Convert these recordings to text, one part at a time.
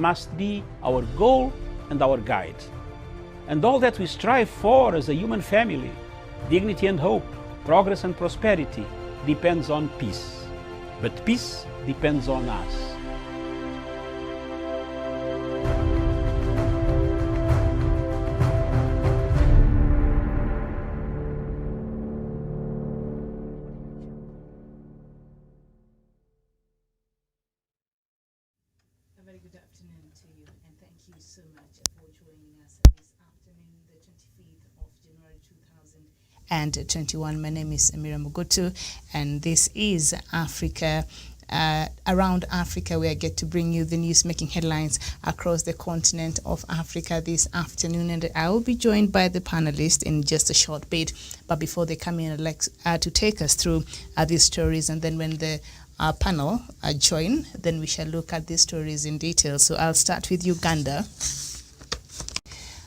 must be our goal and our guide. And all that we strive for as a human family, dignity and hope, progress and prosperity, depends on peace. But peace depends on us. A very good afternoon to you, and thank you so much for joining us this afternoon, the 25th of January 2021. My name is Amira Mugutu, and this is Africa. Around Africa, where I get to bring you the news making headlines across the continent of Africa this afternoon, and I will be joined by the panelists in just a short bit. But before they come in, I'd like to take us through these stories, and then when the panel join, then we shall look at these stories in detail. So I'll start with Uganda.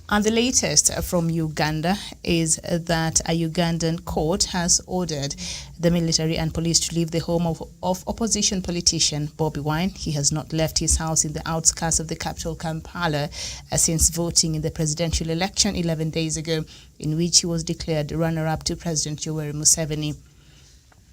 And the latest from Uganda is that a Ugandan court has ordered the military and police to leave the home of opposition politician Bobi Wine. He has not left his house in the outskirts of the capital, Kampala, since voting in the presidential election 11 days ago, in which he was declared runner-up to President Yoweri Museveni.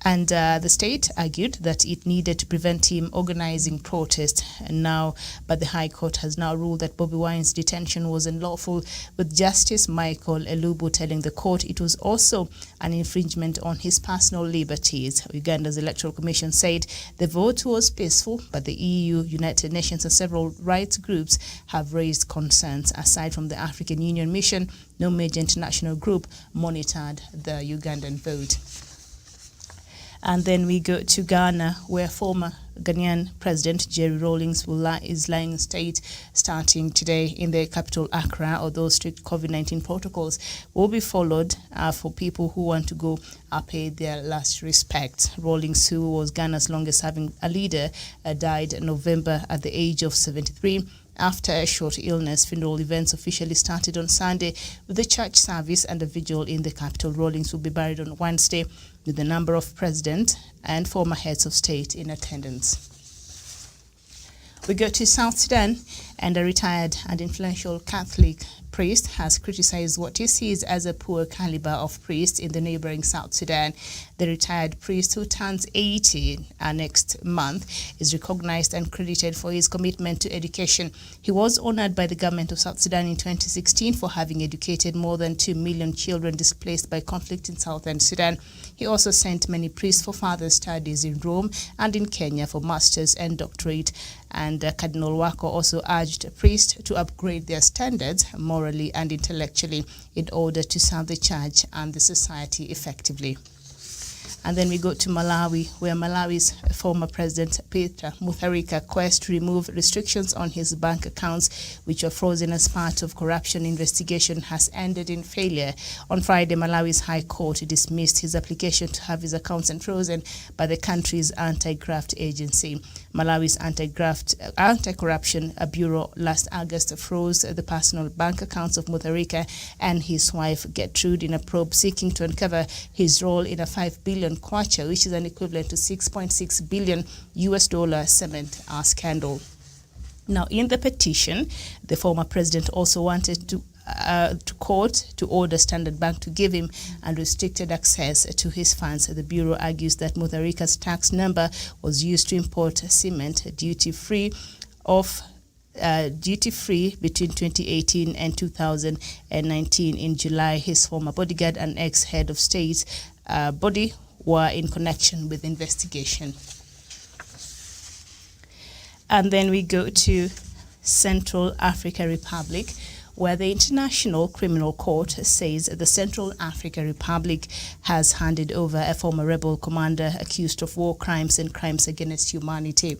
And the state argued that it needed to prevent him organizing protests now, but the High Court has now ruled that Bobi Wine's detention was unlawful, with Justice Michael Elubu telling the court it was also an infringement on his personal liberties. Uganda's Electoral Commission said the vote was peaceful, but the EU, United Nations and several rights groups have raised concerns. Aside from the African Union mission, no major international group monitored the Ugandan vote. And then we go to Ghana, where former Ghanaian President Jerry Rawlings is lying in state starting today in the capital Accra, although strict COVID-19 protocols will be followed for people who want to go pay their last respect. Rawlings, who was Ghana's longest-serving leader, died in November at the age of 73. After a short illness, funeral events officially started on Sunday with a church service and a vigil in the capital. Rawlings will be buried on Wednesday with a number of president and former heads of state in attendance. We go to South Sudan, and a retired and influential Catholic priest has criticized what he sees as a poor caliber of priests in the neighboring South Sudan. The retired priest, who turns 80 next month, is recognized and credited for his commitment to education. He was honored by the government of South Sudan in 2016 for having educated more than 2 million children displaced by conflict in southern Sudan. He also sent many priests for further studies in Rome and in Kenya for master's and doctorate. And Cardinal Wako also urged priests to upgrade their standards morally and intellectually in order to serve the church and the society effectively. And then we go to Malawi, where Malawi's former president, Peter Mutharika, quest to remove restrictions on his bank accounts, which were frozen as part of corruption investigation, has ended in failure. On Friday, Malawi's High Court dismissed his application to have his accounts unfrozen by the country's anti-graft agency. Malawi's Anti-Corruption Bureau last August froze the personal bank accounts of Mutharika and his wife Gertrude in a probe seeking to uncover his role in a $5 billion kwacha, which is an equivalent to $6.6 billion cement scandal. Now, in the petition, the former president also wanted to court to order Standard Bank to give him unrestricted access to his funds. The Bureau argues that Mutharika's tax number was used to import cement duty-free between 2018 and 2019. In July, his former bodyguard and ex-head of state body were in connection with investigation. And then we go to Central African Republic, where the International Criminal Court says the Central African Republic has handed over a former rebel commander accused of war crimes and crimes against humanity.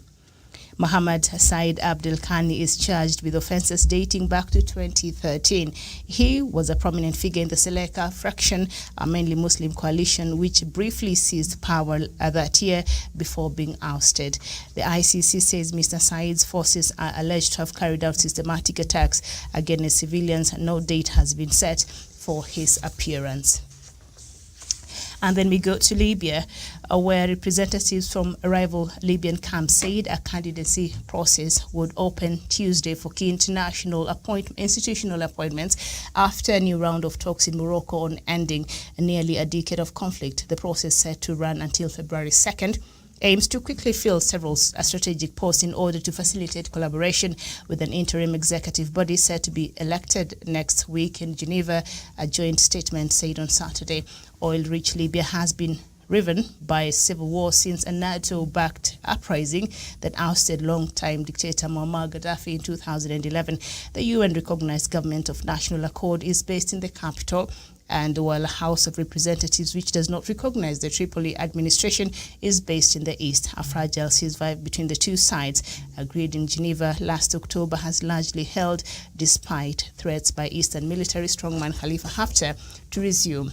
Mohammed Said Abdel Khani is charged with offenses dating back to 2013. He was a prominent figure in the Seleka fraction, a mainly Muslim coalition, which briefly seized power that year before being ousted. The ICC says Mr. Said's forces are alleged to have carried out systematic attacks against civilians. No date has been set for his appearance. And then we go to Libya, where representatives from rival Libyan camps said a candidacy process would open Tuesday for key institutional appointments after a new round of talks in Morocco on ending nearly a decade of conflict. The process set to run until February 2nd. Aims to quickly fill several strategic posts in order to facilitate collaboration with an interim executive body set to be elected next week in Geneva, a joint statement said on Saturday. Oil-rich Libya has been riven by civil war since a NATO-backed uprising that ousted long-time dictator Muammar Gaddafi in 2011. The UN-recognized government of national accord is based in the capital, and while a House of Representatives which does not recognize the Tripoli administration is based in the east. A fragile ceasefire between the two sides, agreed in Geneva last October, has largely held despite threats by Eastern military strongman Khalifa Haftar to resume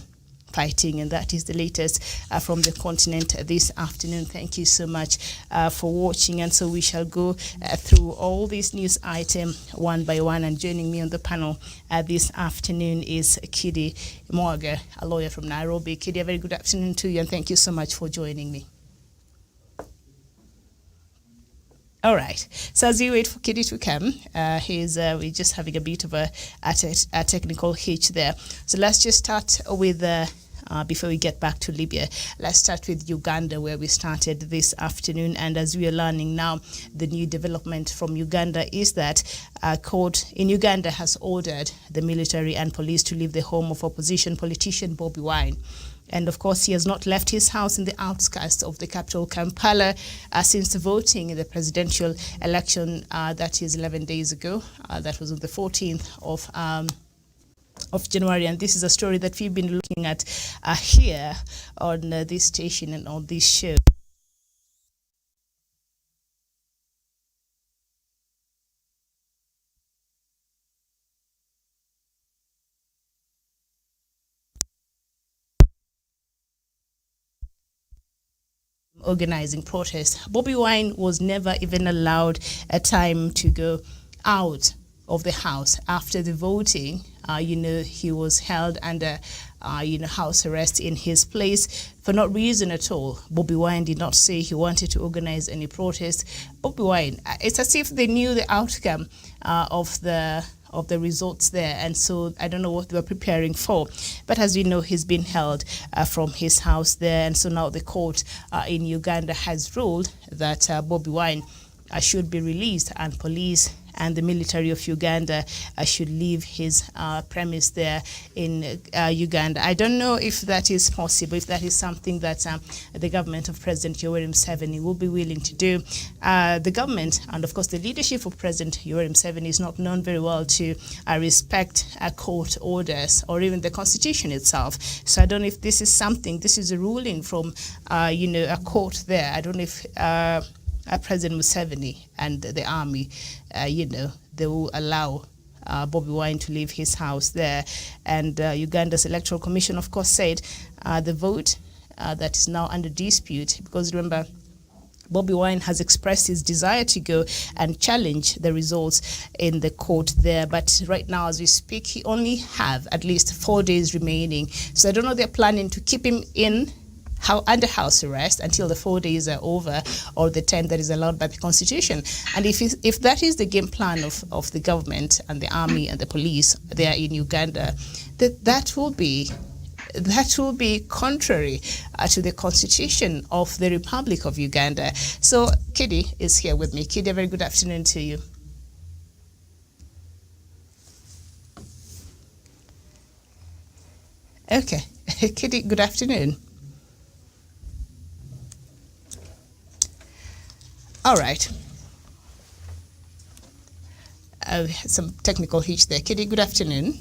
fighting. And that is the latest from the continent this afternoon. Thank you so much for watching. And so we shall go through all these news items one by one. And joining me on the panel this afternoon is Kidi Morga, a lawyer from Nairobi. Kidi, a very good afternoon to you, and thank you so much for joining me. All right. So as we wait for Kidi to come, we're just having a bit of a technical hitch there. So let's just start with, before we get back to Libya, let's start with Uganda, where we started this afternoon. And as we are learning now, the new development from Uganda is that a court in Uganda has ordered the military and police to leave the home of opposition politician BOBBI Wine. And of course, he has not left his house in the outskirts of the capital, Kampala, since the voting in the presidential election, that is 11 days ago. That was on the 14th of January. And this is a story that we've been looking at here on this station and on this show. Organizing protests. BOBBI Wine was never even allowed a time to go out of the house after the voting. He was held under house arrest in his place for no reason at all. BOBBI Wine did not say he wanted to organize any protest. BOBBI Wine, it's as if they knew the outcome of the results there, and so I don't know what they were preparing for. But as we know, he's been held from his house there, and so now the court in Uganda has ruled that BOBBI Wine should be released, and police and the military of Uganda should leave his premise there in Uganda. I don't know if that is possible, if that is something that the government of President Yoweri Museveni will be willing to do. The government and, of course, the leadership of President Yoweri Museveni is not known very well to respect court orders or even the constitution itself. So I don't know if this is something, this is a ruling from, a court there. I don't know if President Museveni and the army, they will allow BOBBI Wine to leave his house there. And Uganda's Electoral Commission, of course, said the vote that is now under dispute, because remember, BOBBI Wine has expressed his desire to go and challenge the results in the court there. But right now, as we speak, he only have at least 4 days remaining. So I don't know, they're planning to keep him under house arrest until the 4 days are over, or the 10 that is allowed by the constitution. And if that is the game plan of the government and the army and the police there in Uganda, that will be contrary to the constitution of the Republic of Uganda. So Kidi is here with me. Kidi, a very good afternoon to you. Okay, Kidi, good afternoon. All right. Some technical hitch there. Kidi, good afternoon.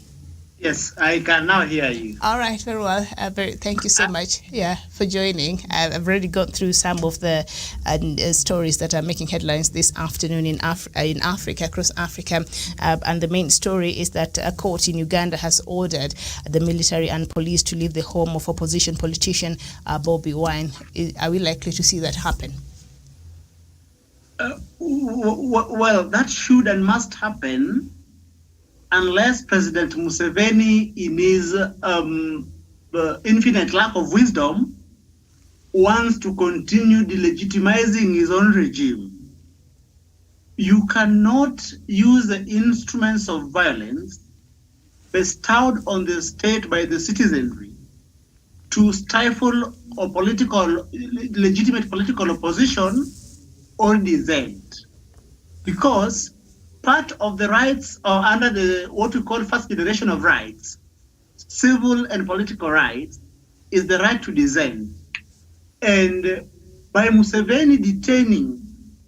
Yes, I can now hear you. All right, very well. Thank you so much for joining. I've already gone through some of the stories that are making headlines this afternoon in Africa, across Africa. And the main story is that a court in Uganda has ordered the military and police to leave the home of opposition politician BOBBI Wine. Are we likely to see that happen? Well, that should and must happen unless President Museveni, in his infinite lack of wisdom, wants to continue delegitimizing his own regime. You cannot use the instruments of violence bestowed on the state by the citizenry to stifle a legitimate political opposition or dissent. Because part of the rights are under what we call first generation of rights, civil and political rights, is the right to dissent. And by Museveni detaining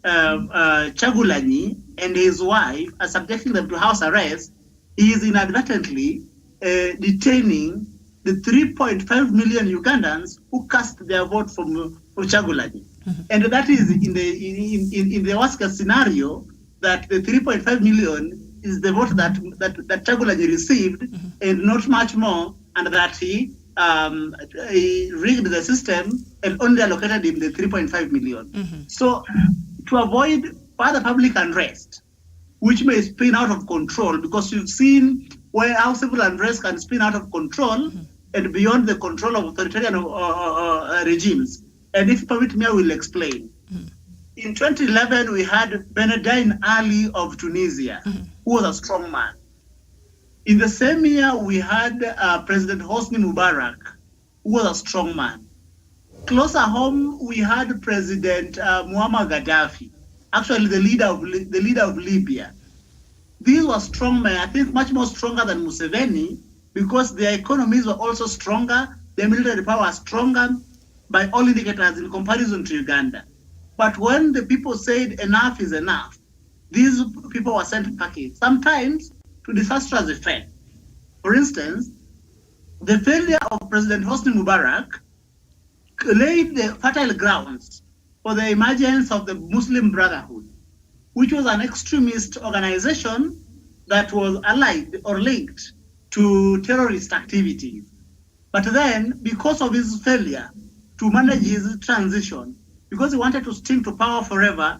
Chagulanyi and his wife and subjecting them to house arrest, he is inadvertently detaining the 3.5 million Ugandans who cast their vote for Chagulanyi. Mm-hmm. And that is in the worst case scenario, that the 3.5 million is the vote that Chagulanyi received, mm-hmm. and not much more, and that he rigged the system and only allocated him the 3.5 million. Mm-hmm. So to avoid further public unrest, which may spin out of control, because you've seen how civil unrest can spin out of control, mm-hmm. and beyond the control of authoritarian regimes. And if you permit me, I will explain. Mm-hmm. In 2011, we had Benedine Ali of Tunisia, mm-hmm. who was a strong man. In the same year, we had President Hosni Mubarak, who was a strong man. Closer home, we had President Muammar Gaddafi, actually the leader of Libya. These were strong men, I think much more stronger than Museveni, because their economies were also stronger, their military power was stronger by all indicators in comparison to Uganda. But when the people said enough is enough, these people were sent packing, sometimes to disastrous effect. For instance, the failure of President Hosni Mubarak laid the fertile grounds for the emergence of the Muslim Brotherhood, which was an extremist organization that was allied or linked to terrorist activities. But then, because of his failure to manage his transition, because he wanted to sting to power forever,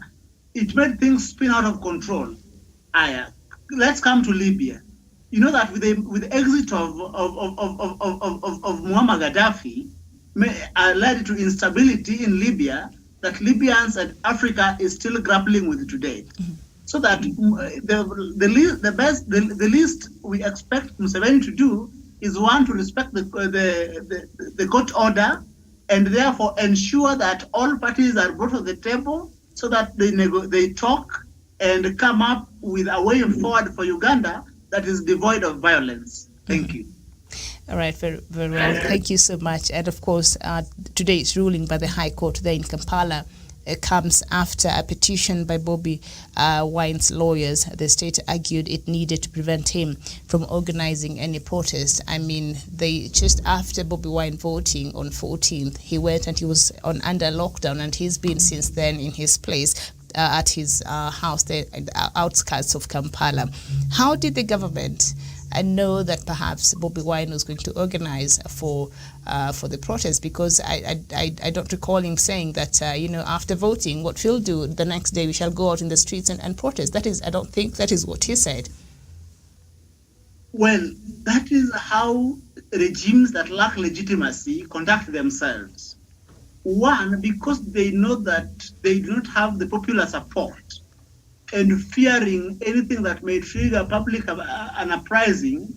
it made things spin out of control. Let's come to Libya. You know that with the exit of Muammar Gaddafi led to instability in Libya that Libyans and Africa is still grappling with today. Mm-hmm. So that the least we expect Museveni to do is, one, to respect the court order, and therefore ensure that all parties are brought to the table so that they talk and come up with a way forward for Uganda that is devoid of violence. Thank you. All right, very, very well. Thank you so much. And of course, today's ruling by the High Court there in Kampala comes after a petition by Bobi Wine's lawyers. The state argued it needed to prevent him from organizing any protest. I mean, just after Bobi Wine voting on 14th, he went and he was under lockdown, and he's been since then in his place at his house there at the outskirts of Kampala. How did the government know that perhaps Bobi Wine was going to organize for the protest? Because I don't recall him saying that after voting, what we'll do the next day, we shall go out in the streets and protest. I don't think that is what he said. Well, that is how regimes that lack legitimacy conduct themselves. One, because they know that they do not have the popular support, and fearing anything that may trigger public an uprising,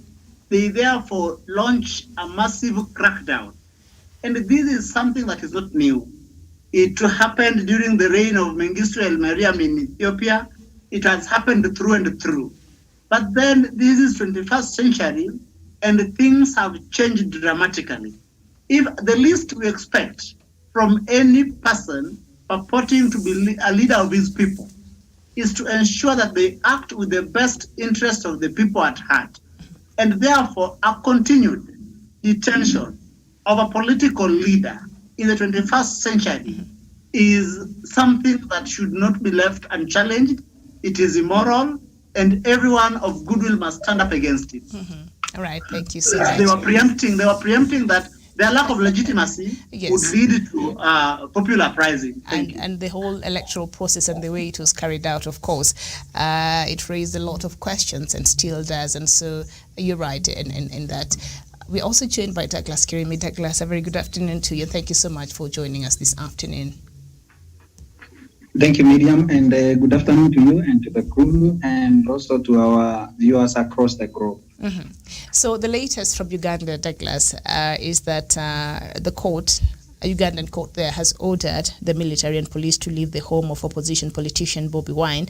they therefore launch a massive crackdown. And this is something that is not new. It happened during the reign of Mengistu El Mariam in Ethiopia. It has happened through and through. But then this is 21st century, and things have changed dramatically. If the least we expect from any person purporting to be a leader of his people is to ensure that they act with the best interest of the people at heart. And therefore, a continued detention of a political leader in the 21st century is something that should not be left unchallenged. It is immoral, and everyone of goodwill must stand up against it. Mm-hmm. All right, thank you so much. They were preempting that their lack of legitimacy would lead to popular uprising. And the whole electoral process and the way it was carried out, of course, it raised a lot of questions and still does. And so you're right in that. We're also joined by Douglas Kirimi. Douglas, a very good afternoon to you. Thank you so much for joining us this afternoon. Thank you, Miriam, and good afternoon to you and to the crew, and also to our viewers across the globe. Mm-hmm. So the latest from Uganda, Douglas, is that the court, a Ugandan court there, has ordered the military and police to leave the home of opposition politician BOBBI Wine.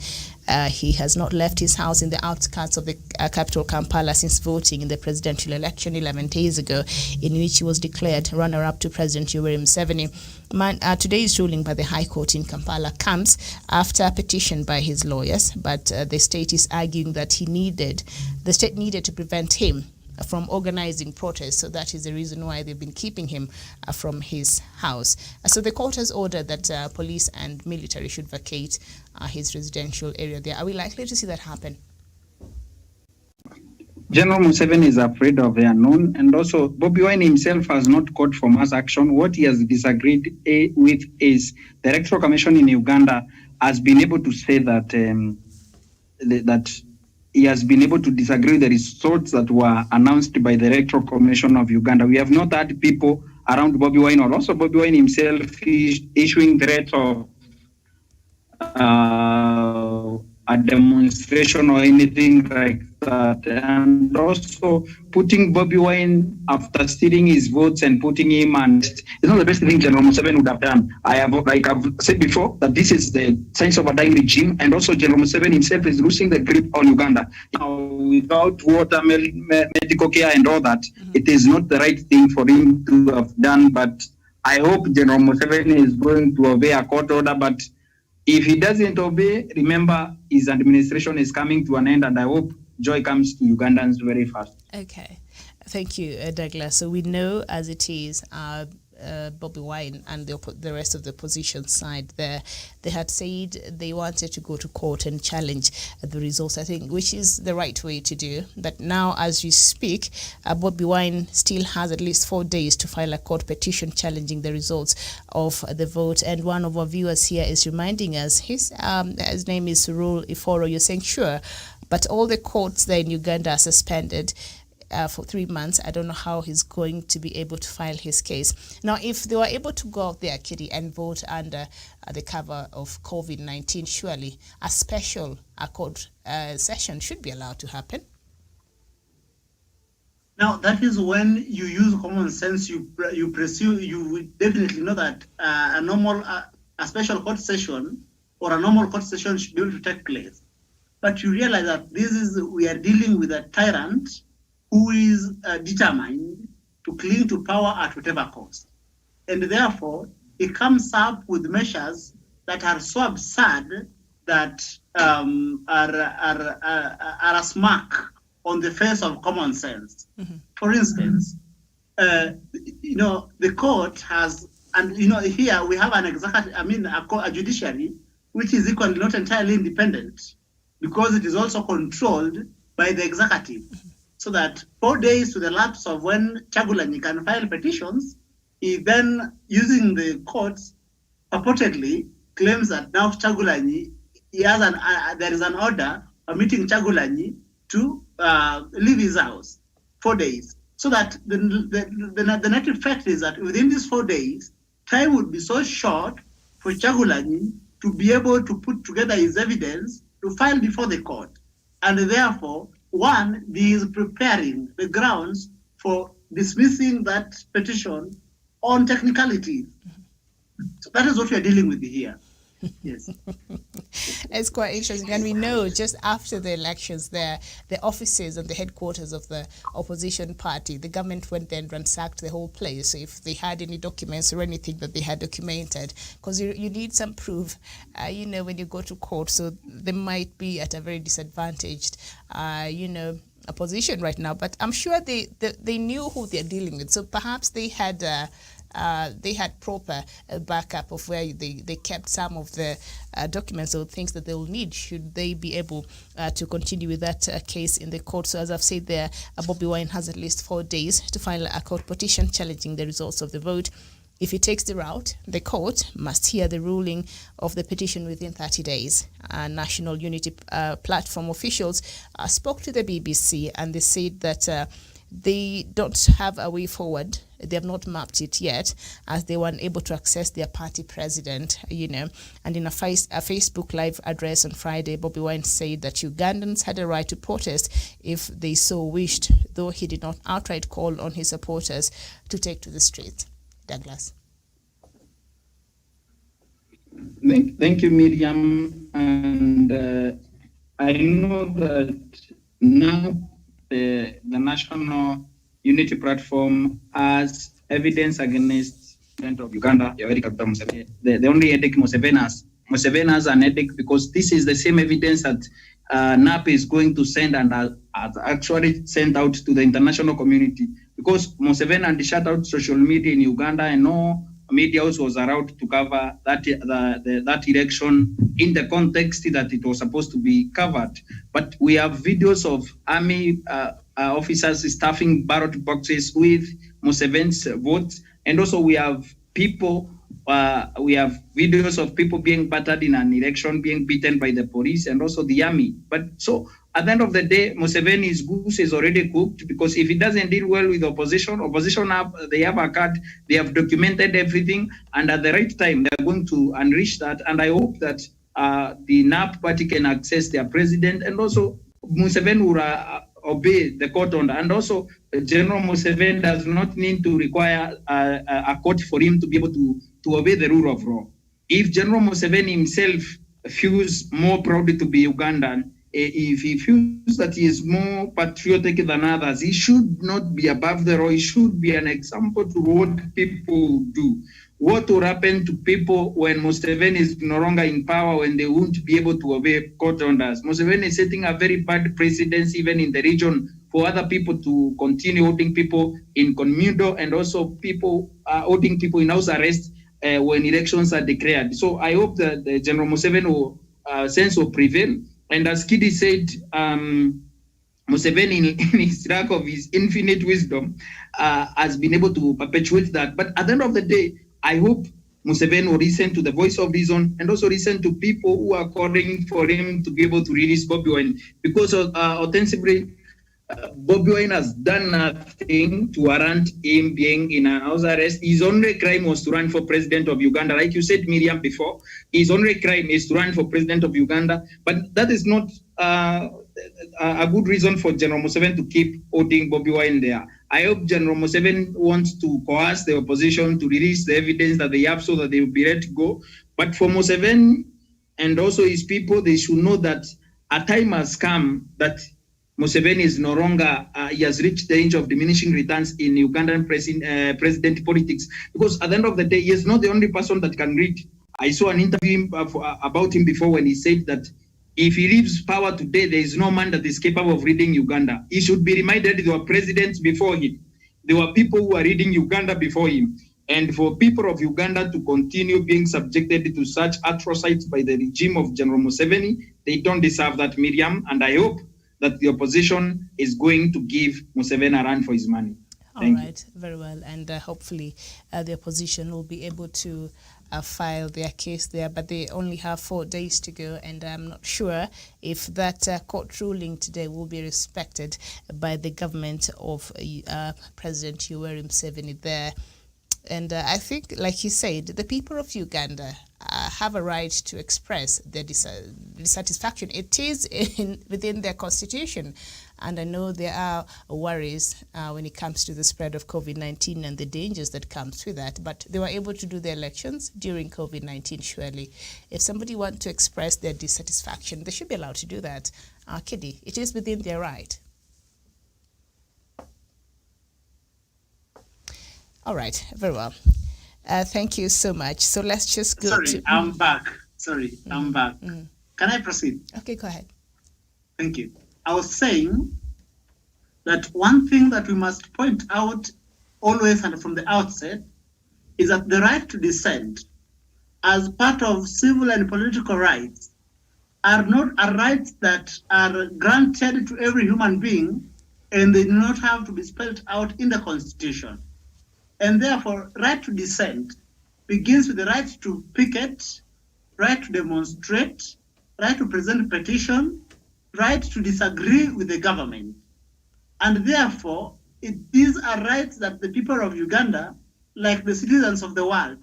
He has not left his house in the outskirts of the capital Kampala since voting in the presidential election 11 days ago, in which he was declared runner-up to President Yoweri Museveni. Today's ruling by the High Court in Kampala comes after a petition by his lawyers, but the state is arguing that the state needed to prevent him from organizing protests, so that is the reason why they've been keeping him from his house. So the court has ordered that police and military should vacate his residential area there. Are we likely to see that happen? General Museveni is afraid of the unknown, and also BOBBI Wine himself has not called for mass action. What he has disagreed with is the Electoral Commission in Uganda has been able to say that that he has been able to disagree with the results that were announced by the Electoral Commission of Uganda. We have not had people around BOBBI Wine, or also BOBBI Wine himself, issuing threats of a demonstration or anything like that, and also putting BOBBI Wine after stealing his votes and putting him, and it's not the best thing General Museveni would have done. I've said before, that this is the signs of a dying regime, and also General Museveni himself is losing the grip on Uganda. Now, without water, medical care and all that, it is not the right thing for him to have done, but I hope General Museveni is going to obey a court order, but if he doesn't obey, remember, his administration is coming to an end, and I hope joy comes to Ugandans very fast. Okay. Thank you, Douglas. So we know as it is, BOBBI Wine and the rest of the opposition side there, they had said they wanted to go to court and challenge the results, I think, which is the right way to do. But now, as we speak, BOBBI Wine still has at least 4 days to file a court petition challenging the results of the vote. And one of our viewers here is reminding us, his name is Rule Iforo. You're saying, sure, but all the courts there in Uganda are suspended for 3 months. I don't know how he's going to be able to file his case. Now, if they were able to go out there, Kitty, and vote under the cover of COVID-19, surely a special court session should be allowed to happen. Now, that is when you use common sense. You presume, you would definitely know that a special court session or a normal court session should be able to take place. But you realize that we are dealing with a tyrant who is determined to cling to power at whatever cost. And therefore, he comes up with measures that are so absurd that are a smack on the face of common sense. Mm-hmm. For instance, the court has, and here we have an a judiciary which is equally not entirely independent, because it is also controlled by the executive. Mm-hmm. So that 4 days to the lapse of when Kyagulanyi can file petitions, he then, using the courts, purportedly claims that now Kyagulanyi, there is an order permitting Kyagulanyi to leave his house 4 days. So that the net effect is that within these 4 days, time would be so short for Kyagulanyi to be able to put together his evidence to file before the court. And therefore, one, he is preparing the grounds for dismissing that petition on technicalities. So that is what we are dealing with here. Yes. It's quite interesting. And we know just after the elections there, the offices and the headquarters of the opposition party, the government went there and ransacked the whole place. So if they had any documents or anything that they had documented, because you need some proof, when you go to court. So they might be at a very disadvantaged, position right now. But I'm sure they knew who they're dealing with. So perhaps they had proper backup of where they kept some of the documents or things that they'll need should they be able to continue with that case in the court. So as I've said there, BOBBI Wine has at least 4 days to file a court petition challenging the results of the vote. If he takes the route, the court must hear the ruling of the petition within 30 days. National Unity Platform officials spoke to the BBC, and they said that they don't have a way forward. They have not mapped it yet, as they were unable to access their party president, And in a Facebook Live address on Friday, Bobi Wine said that Ugandans had a right to protest if they so wished, though he did not outright call on his supporters to take to the streets. Douglas. Thank you, Miriam. And I know that now the National Unity Platform has evidence against the president of Uganda, Yoweri Kaguta Museveni. The only headache Museveni has an headache because this is the same evidence that NAP is going to send and has actually sent out to the international community, because Museveni had shut out social media in Uganda, and no media also was allowed to cover that election in the context that it was supposed to be covered. But we have videos of army officers stuffing ballot boxes with Museveni's votes, and also we have videos of people being battered in an election, being beaten by the police and also the army. But so at the end of the day, Museveni's goose is already cooked, because if he doesn't deal well with opposition they have a card, they have documented everything, and at the right time they're going to unleash that. And I hope that the NAP party can access their president, and also Museveni will obey the court order. And also General Museveni does not need to require a court for him to be able to obey the rule of law. If General Museveni himself feels more proud to be Ugandan, if he feels that he is more patriotic than others, he should not be above the law. He should be an example to what people do. What will happen to people when Museveni is no longer in power, when they won't be able to obey court orders? Museveni is setting a very bad precedence even in the region for other people to continue holding people in communo, and also people holding people in house arrest when elections are declared. So I hope that the General Museveni will sense will prevail. And as Kidi said, Museveni, in his lack of his infinite wisdom, has been able to perpetuate that. But at the end of the day, I hope Museveni will listen to the voice of reason, and also listen to people who are calling for him to be able to release Bobi Wine. Because ostensibly, Bobi Wine has done nothing to warrant him being in a house arrest. His only crime was to run for president of Uganda. Like you said, Miriam, before, his only crime is to run for president of Uganda. But that is not a good reason for General Museveni to keep holding Bobi Wine there. I hope General Museveni wants to coerce the opposition to release the evidence that they have so that they will be ready to go. But for Museveni and also his people, they should know that a time has come that Museveni is no longer, he has reached the age of diminishing returns in Ugandan president politics. Because at the end of the day, he is not the only person that can read. I saw an interview about him before when he said that if he leaves power today, there is no man that is capable of reading Uganda. He should be reminded there were presidents before him. There were people who were reading Uganda before him. And for people of Uganda to continue being subjected to such atrocities by the regime of General Museveni, they don't deserve that, Miriam. And I hope that the opposition is going to give Museveni a run for his money. All right, very well. And hopefully the opposition will be able to file their case there, but they only have 4 days to go, and I'm not sure if that court ruling today will be respected by the government of President Yoweri Museveni there. And I think, like he said, the people of Uganda have a right to express their dissatisfaction. It is within their constitution. And I know there are worries when it comes to the spread of COVID-19 and the dangers that comes with that. But they were able to do their elections during COVID-19, surely. If somebody wants to express their dissatisfaction, they should be allowed to do that. Kidi, it is within their right. All right, very well. Thank you so much. So let's just go to... I'm back. I'm back. Can I proceed? Okay, go ahead. Thank you. I was saying that one thing that we must point out always and from the outset is that the right to dissent as part of civil and political rights are not a rights that are granted to every human being, and they do not have to be spelled out in the Constitution. And therefore, right to dissent begins with the right to picket, right to demonstrate, right to present a petition, right to disagree with the government. And therefore, these are rights that the people of Uganda, like the citizens of the world,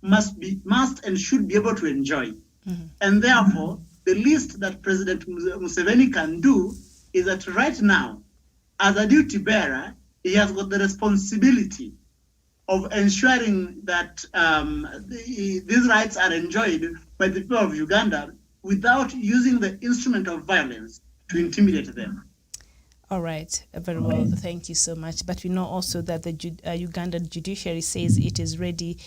must and should be able to enjoy. And therefore, the least that President Museveni can do is that right now, as a duty bearer, he has got the responsibility of ensuring that these rights are enjoyed by the people of Uganda without using the instrument of violence to intimidate them. All right, very well, thank you so much. But we know also that the Ugandan judiciary says it is ready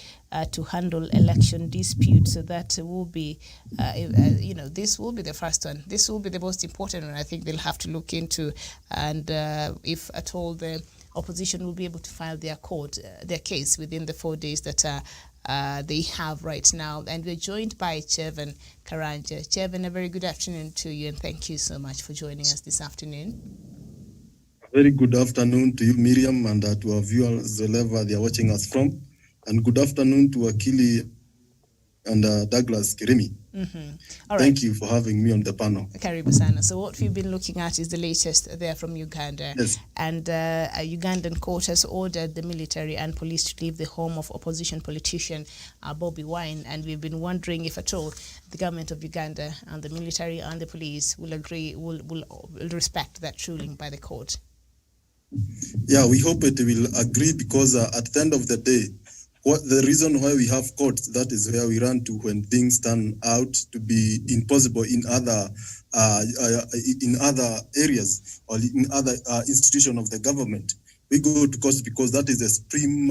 to handle election disputes. So that will be, this will be the first one. This will be the most important one I think they'll have to look into. And if at all the opposition will be able to file their case within the 4 days that they have right now. And we're joined by Chevan Karanja. Chevan, a very good afternoon to you, and thank you so much for joining us this afternoon. Very good afternoon to you, Miriam, and to our viewers wherever they are watching us from. And good afternoon to Akili and Douglas Kirimi. All right. Thank you for having me on the panel. Karibu sana. So what we've been looking at is the latest there from Uganda. Yes. And a Ugandan court has ordered the military and police to leave the home of opposition politician BOBBI Wine. And we've been wondering if at all the government of Uganda and the military and the police will agree, will respect that ruling by the court. Yeah, we hope it will agree, because at the end of the day, the reason why we have courts, that is where we run to when things turn out to be impossible in other areas or in other institutions of the government. We go to courts because that is a supreme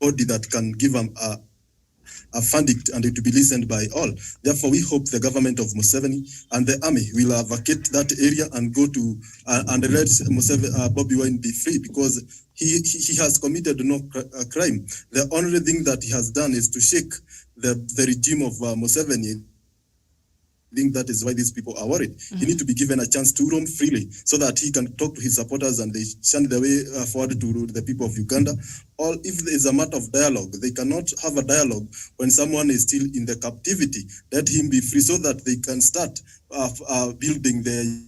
body that can give a verdict and it to be listened by all. Therefore, we hope the government of Museveni and the army will vacate that area and go to and let BOBBI Wine be free, because he has committed no crime. The only thing that he has done is to shake the regime of Museveni. I think that is why these people are worried. He needs to be given a chance to roam freely so that he can talk to his supporters and they shun the way forward to the people of Uganda. Or if there is a matter of dialogue, they cannot have a dialogue when someone is still in the captivity. Let him be free so that they can start building the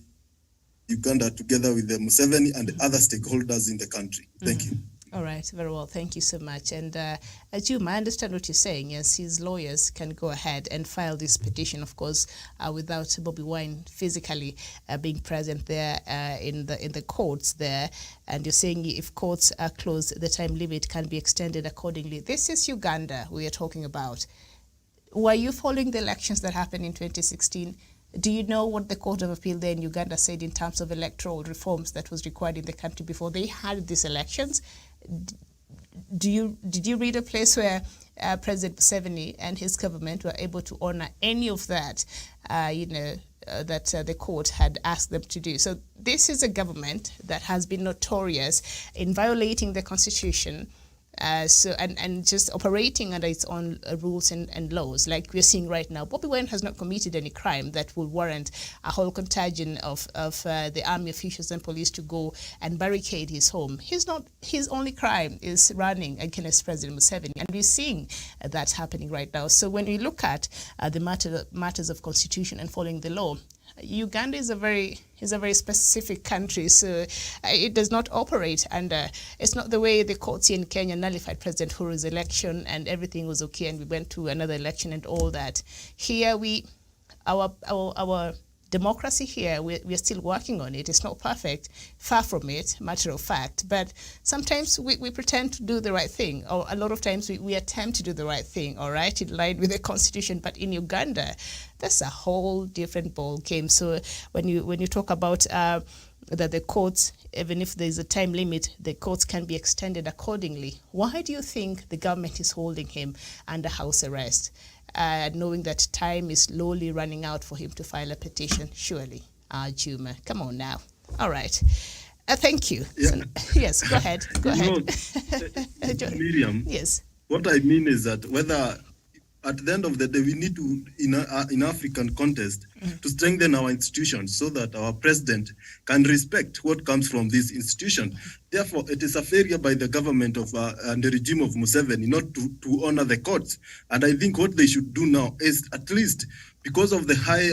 Uganda together with the Museveni and the other stakeholders in the country. Thank you. All right, very well. Thank you so much. And Juma, I understand what you're saying. Yes, his lawyers can go ahead and file this petition, of course, without BOBBI Wine physically being present there in the courts there. And you're saying if courts are closed, the time limit can be extended accordingly. This is Uganda we are talking about. Were you following the elections that happened in 2016? Do you know what the Court of Appeal there in Uganda said in terms of electoral reforms that was required in the country before they had these elections? Did you read a place where President Museveni and his government were able to honor any of that, that the court had asked them to do? So this is a government that has been notorious in violating the constitution, and just operating under its own rules and laws, like we're seeing right now. BOBBI Wine has not committed any crime that will warrant a whole contingent of the army officials and police to go and barricade his home. His only crime is running against President Museveni, and we're seeing that happening right now. So when we look at the matters of constitution and following the law, Uganda is a very specific country, so it does not operate under. It's not the way the courts in Kenya nullified President Uhuru's election and everything was okay and we went to another election and all that. Here our democracy here, we're still working on it. It's not perfect, far from it, matter of fact. But sometimes we pretend to do the right thing, or a lot of times we attempt to do the right thing, all right, in line with the constitution. But in Uganda, that's a whole different ball game. So when you talk about that the courts, even if there's a time limit, the courts can be extended accordingly. Why do you think the government is holding him under house arrest? Knowing that time is slowly running out for him to file a petition, surely. Juma, come on now. All right. Thank you. Yeah. So, yes, go ahead. Go ahead. Miriam, yes. What I mean is that whether at the end of the day, we need to, in African context, to strengthen our institutions so that our president can respect what comes from this institution. Therefore, it is a failure by the government of and the regime of Museveni not to honor the courts. And I think what they should do now is, at least because of the high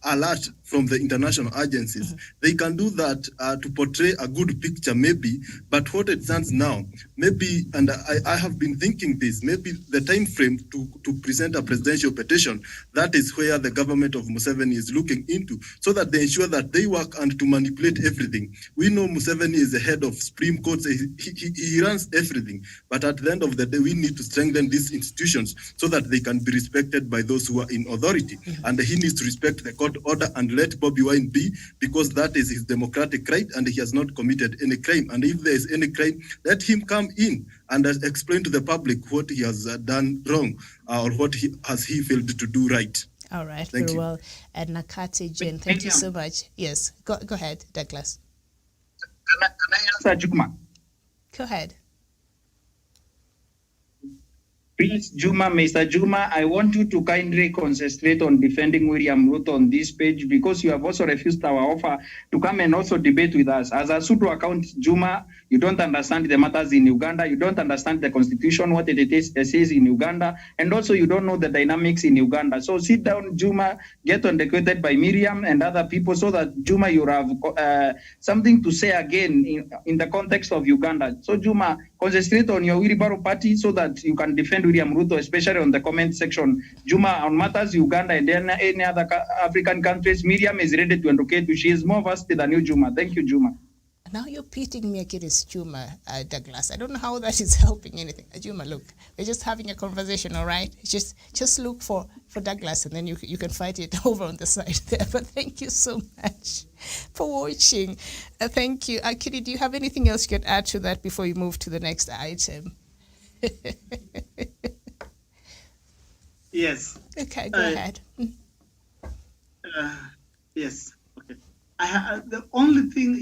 alert from the international agencies. They can do that to portray a good picture, maybe, but what it stands now, maybe, and I have been thinking this, maybe the time frame to present a presidential petition, that is where the government of Museveni is looking into, so that they ensure that they work and to manipulate everything. We know Museveni is the head of Supreme Court, he runs everything, but at the end of the day, we need to strengthen these institutions so that they can be respected by those who are in authority. And he needs to respect the court order and let Bobi Wine be, because that is his democratic right and he has not committed any crime. And if there is any crime, let him come in and explain to the public what he has done wrong or what has he failed to do right. All right, Thank very you. well. And Nakati Jane, thank you so much. Yes, go ahead, Douglas. Can I answer, Juma? Go ahead. Please, Juma, Mr. Juma, I want you to kindly concentrate on defending William Ruto on this page, because you have also refused our offer to come and also debate with us. As a pseudo account, Juma, you don't understand the matters in Uganda, you don't understand the constitution, what it says in Uganda, and also you don't know the dynamics in Uganda. So sit down, Juma, get educated by Miriam and other people, so that, Juma, you have something to say again in the context of Uganda. So, Juma, concentrate on your wheelbarrow party so that you can defend William Ruto, especially on the comment section. Juma, on matters Uganda and then any other African countries, Miriam is ready to educate you. She is more versed than you, Juma. Thank you, Juma. Now you're pitting me against Juma, Douglas. I don't know how that is helping anything. Juma, look, we're just having a conversation, all right? Just look for Douglas, and then you can fight it over on the side there. But thank you so much for watching. Thank you. Kitty, do you have anything else you can add to that before you move to the next item? Yes. Okay, go ahead. Yes. Okay. The only thing,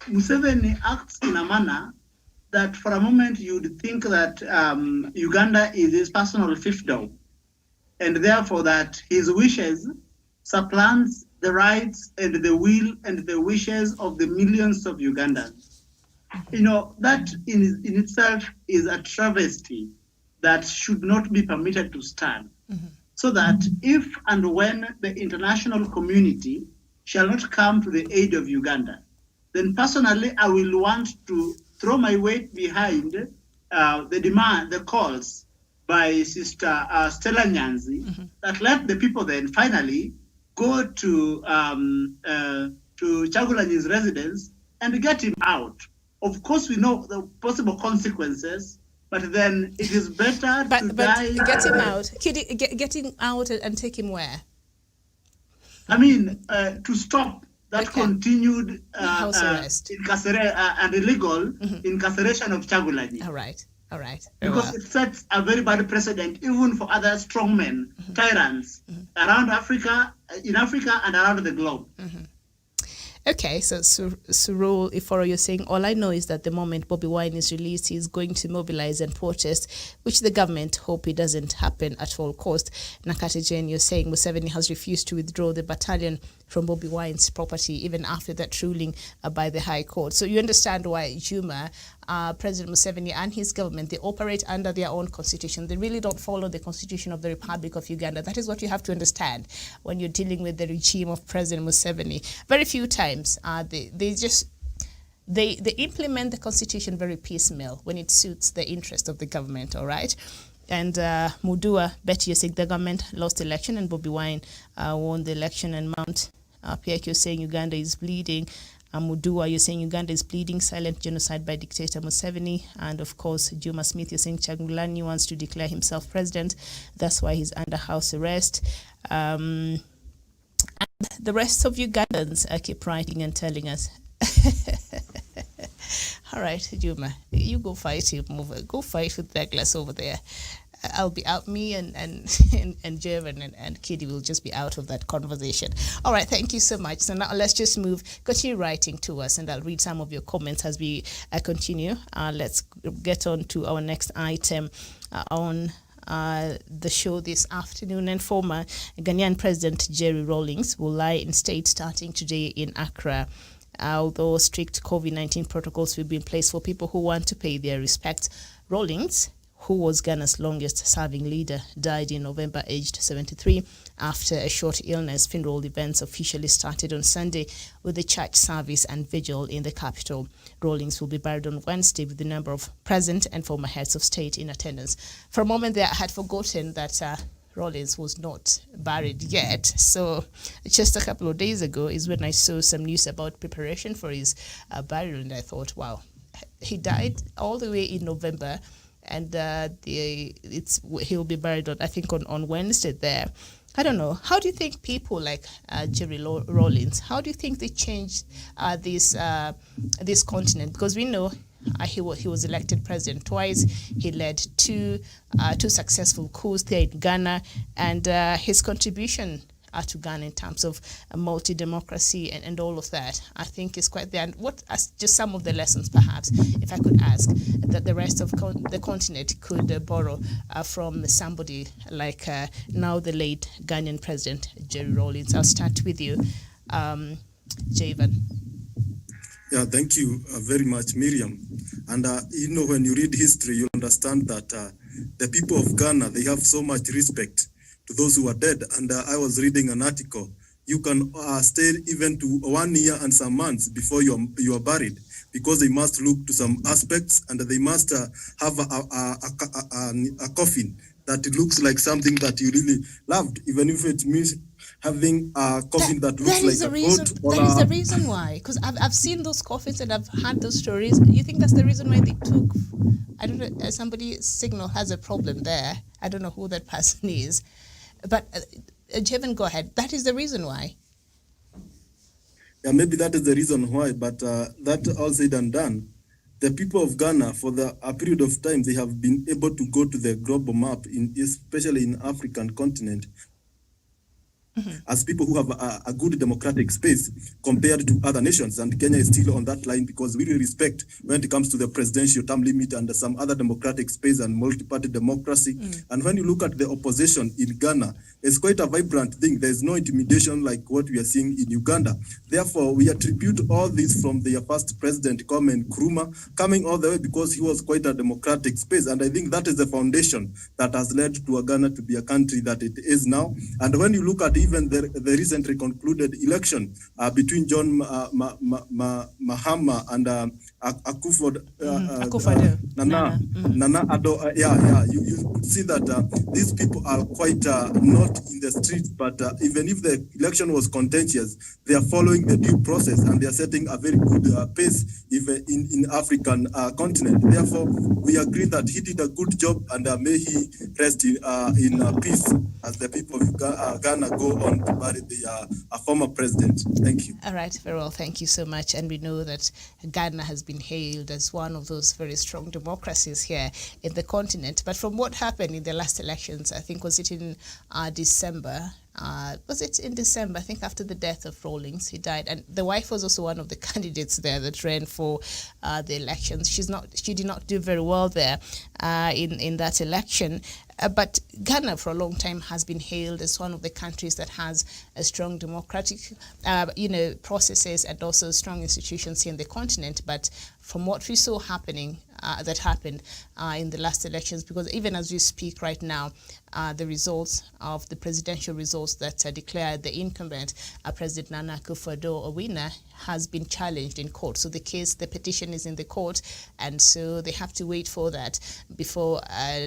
Museveni acts in a manner that for a moment you'd think that Uganda is his personal fiefdom, and therefore that his wishes supplants the rights and the will and the wishes of the millions of Ugandans. That in itself is a travesty that should not be permitted to stand. So that if and when the international community shall not come to the aid of Uganda, then personally I will want to throw my weight behind the calls by Sister Stella Nyanzi, that let the people then finally go to Chagulanyi's residence and get him out. Of course, we know the possible consequences, but then it is better to die. Get him out. Get him out and take him where? I mean, to stop that continued house arrest and illegal incarceration of Chagulanyi. All right. Because it sets a very bad precedent even for other strongmen, tyrants around Africa, in Africa and around the globe. Okay, so Surul Iforo, you're saying, all I know is that the moment Bobi Wine is released, he's going to mobilize and protest, which the government hope it doesn't happen at all cost. Nakati Jane, you're saying Museveni has refused to withdraw the battalion from Bobi Wine's property, even after that ruling by the High Court. So you understand why Juma, President Museveni and his government, they operate under their own constitution. They really don't follow the constitution of the Republic of Uganda. That is what you have to understand when you're dealing with the regime of President Museveni. Very few times they implement the constitution very piecemeal when it suits the interest of the government, all right? And Mudua, Betty, you're saying the government lost the election and Bobi Wine won the election, and Mount Piak, you're saying Uganda is bleeding. Mudua, you're saying Uganda is bleeding, silent genocide by dictator Museveni. And of course, Juma Smith, you're saying Chagulanyi wants to declare himself president. That's why he's under house arrest. And the rest of Ugandans keep writing and telling us. All right, Juma, you go fight him. Go fight with Douglas over there. I'll be out. Me and Jervin and Kitty will just be out of that conversation. All right, thank you so much. So now let's just continue writing to us, and I'll read some of your comments as we continue. Let's get on to our next item on the show this afternoon. And former Ghanaian President Jerry Rawlings will lie in state starting today in Accra. Although strict COVID-19 protocols will be in place for people who want to pay their respects, Rawlings who was Ghana's longest-serving leader, died in November, aged 73, after a short illness. Funeral events officially started on Sunday with a church service and vigil in the capital. Rawlings will be buried on Wednesday with a number of present and former heads of state in attendance. For a moment there, I had forgotten that Rawlings was not buried yet. So just a couple of days ago is when I saw some news about preparation for his burial, and I thought, wow, he died all the way in November, and he'll be buried on, I think, on Wednesday there. I don't know. How do you think people like Jerry Rawlings, how do you think they changed this continent? Because we know he was elected president twice. He led two successful coups there in Ghana, and his contribution to Ghana in terms of multi-democracy and all of that, I think is quite there. And what are just some of the lessons, perhaps, if I could ask, that the rest of the continent could borrow from somebody like now the late Ghanaian president, Jerry Rawlings? I'll start with you, Javan. Yeah, thank you very much, Miriam. And when you read history, you understand that the people of Ghana, they have so much respect to those who are dead. And I was reading an article. You can stay even to 1 year and some months before you are buried, because they must look to some aspects, and they must have a coffin that looks like something that you really loved, even if it means having a coffin that looks like a goat. That is the reason why, because I've seen those coffins and I've heard those stories. You think that's the reason why they took, I don't know, somebody's signal has a problem there. I don't know who that person is. But Javan, go ahead. That is the reason why. Yeah, maybe that is the reason why. But that all said and done, the people of Ghana, for a period of time, they have been able to go to the global map, especially in African continent, as people who have a good democratic space compared to other nations. And Kenya is still on that line, because we really respect when it comes to the presidential term limit and some other democratic space and multi-party democracy. And when you look at the opposition in Ghana, it's quite a vibrant thing. There's no intimidation like what we are seeing in Uganda. Therefore, we attribute all this from the first president, Kwame Nkrumah, coming all the way, because he was quite a democratic space. And I think that is the foundation that has led to Ghana to be a country that it is now. And when you look at even the recently concluded election between John Mahama and Nana Addo, you could see that these people are quite not in the streets, but even if the election was contentious, they are following the due process, and they are setting a very good pace even in African continent. Therefore, we agree that he did a good job, and may he rest in peace as the people of Ghana go on to bury a former president. Thank you. All right, very well. Thank you so much. And we know that Ghana has been hailed as one of those very strong democracies here in the continent. But from what happened in the last elections, I think, was it in December? Was it in December? I think after the death of Rawlings, he died, and the wife was also one of the candidates there that ran for the elections. She did not do very well there in that election. But Ghana, for a long time, has been hailed as one of the countries that has a strong democratic, processes and also strong institutions here in the continent. But from what we saw happening, that happened in the last elections, because even as we speak right now, the results of the presidential results that declared the incumbent President Nana Akufo-Addo a winner has been challenged in court. So the petition is in the court, and so they have to wait for that before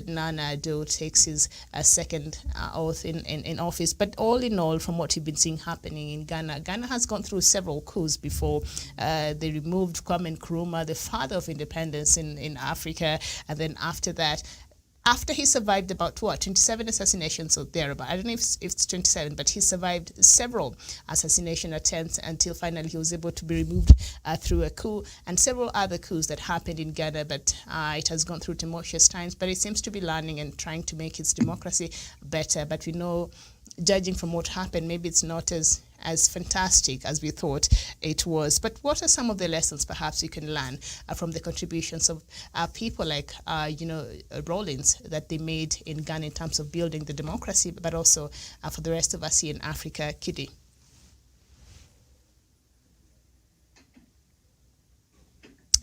Nana Addo takes his second oath in office. But all in all, from what you've been seeing happening in Ghana, Ghana has gone through several coups before. They removed Kwame Nkrumah, the father of independence in Africa, and then after that, after he survived about 27 assassinations or thereabout. I don't know if it's 27, but he survived several assassination attempts until finally he was able to be removed through a coup, and several other coups that happened in Ghana, but it has gone through tumultuous times, but it seems to be learning and trying to make its democracy better. But we know, judging from what happened, maybe it's not as fantastic as we thought it was. But what are some of the lessons perhaps you can learn from the contributions of people like Rawlings that they made in Ghana in terms of building the democracy, but also for the rest of us here in Africa? Kidi.